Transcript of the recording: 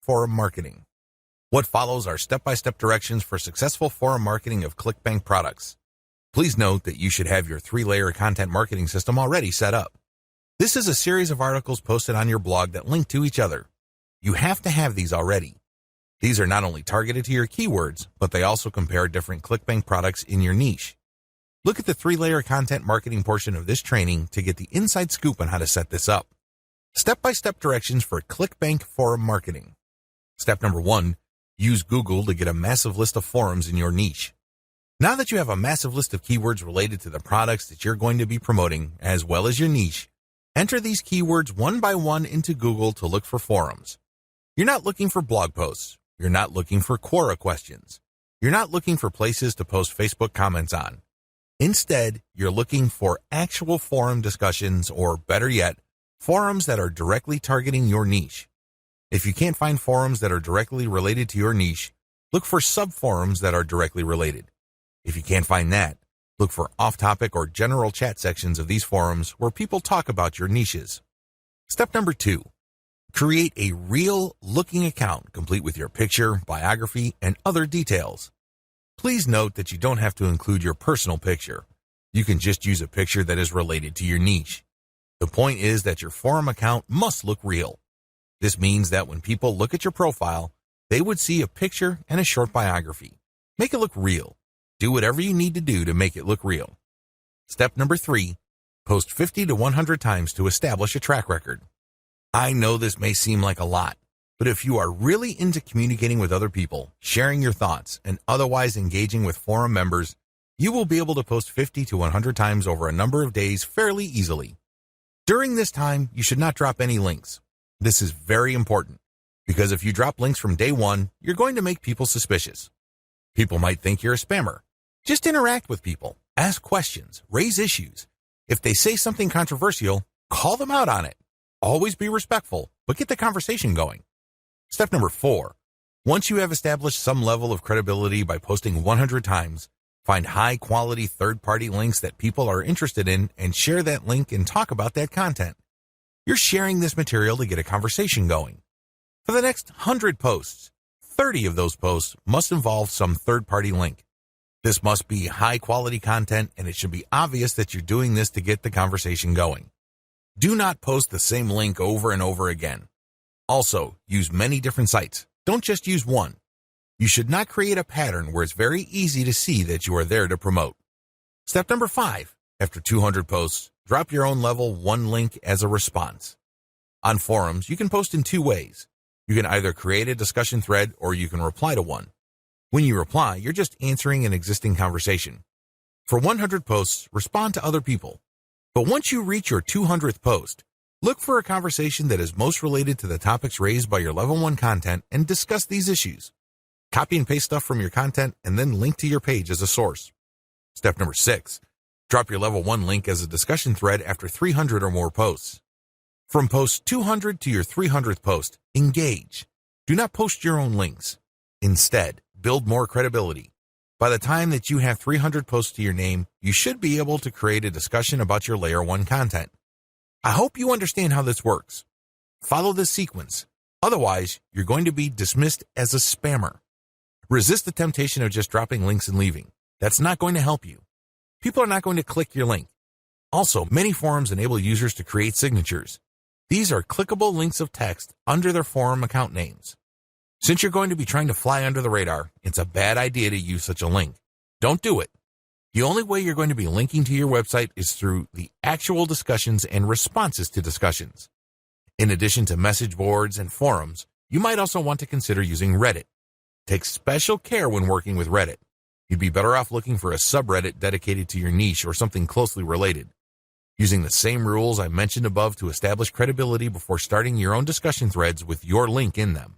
forum marketing. What follows are step-by-step directions for successful forum marketing of Clickbank products. Please note that you should have your 3-layer content marketing system already set up. This is a series of articles posted on your blog that link to each other. You have to have these already. These are not only targeted to your keywords, but they also compare different Clickbank products in your niche. Look at the 3-layer content marketing portion of this training to get the inside scoop on how to set this up. Step-by-step directions for Clickbank forum marketing. Step number 1, use Google to get a massive list of forums in your niche. Now that you have a massive list of keywords related to the products that you're going to be promoting, as well as your niche, enter these keywords one by one into Google to look for forums. You're not looking for blog posts. You're not looking for Quora questions. You're not looking for places to post Facebook comments on. Instead, you're looking for actual forum discussions, or better yet, forums that are directly targeting your niche. If you can't find forums that are directly related to your niche, look for sub-forums that are directly related. If you can't find that, look for off-topic or general chat sections of these forums where people talk about your niches. Step number 2, create a real-looking account complete with your picture, biography, and other details. Please note that you don't have to include your personal picture. You can just use a picture that is related to your niche. The point is that your forum account must look real. This means that when people look at your profile, they would see a picture and a short biography. Make it look real. Do whatever you need to do to make it look real. Step number 3, post 50 to 100 times to establish a track record. I know this may seem like a lot, but if you are really into communicating with other people, sharing your thoughts, and otherwise engaging with forum members, you will be able to post 50 to 100 times over a number of days fairly easily. During this time, you should not drop any links. This is very important, because if you drop links from day 1, you're going to make people suspicious. People might think you're a spammer. Just interact with people, ask questions, raise issues. If they say something controversial, call them out on it. Always be respectful, but get the conversation going. Step number 4, once you have established some level of credibility by posting 100 times, find high-quality third-party links that people are interested in and share that link and talk about that content. You're sharing this material to get a conversation going. For the next 100 posts, 30 of those posts must involve some third-party link. This must be high-quality content, and it should be obvious that you're doing this to get the conversation going. Do not post the same link over and over again. Also, use many different sites. Don't just use one. You should not create a pattern where it's very easy to see that you are there to promote. Step number 5, after 200 posts, drop your own level 1 link as a response. On forums, you can post in 2 ways. You can either create a discussion thread or you can reply to one. When you reply, you're just answering an existing conversation. For 100 posts, respond to other people. But once you reach your 200th post, look for a conversation that is most related to the topics raised by your level 1 content and discuss these issues. Copy and paste stuff from your content and then link to your page as a source. Step number 6, drop your level 1 link as a discussion thread after 300 or more posts. From post 200 to your 300th post, engage. Do not post your own links. Instead, build more credibility. By the time that you have 300 posts to your name, you should be able to create a discussion about your layer 1 content. I hope you understand how this works. Follow this sequence. Otherwise, you're going to be dismissed as a spammer. Resist the temptation of just dropping links and leaving. That's not going to help you. People are not going to click your link. Also, many forums enable users to create signatures. These are clickable links of text under their forum account names. Since you're going to be trying to fly under the radar, it's a bad idea to use such a link. Don't do it. The only way you're going to be linking to your website is through the actual discussions and responses to discussions. In addition to message boards and forums, you might also want to consider using Reddit. Take special care when working with Reddit. You'd be better off looking for a subreddit dedicated to your niche or something closely related. Using the same rules I mentioned above to establish credibility before starting your own discussion threads with your link in them.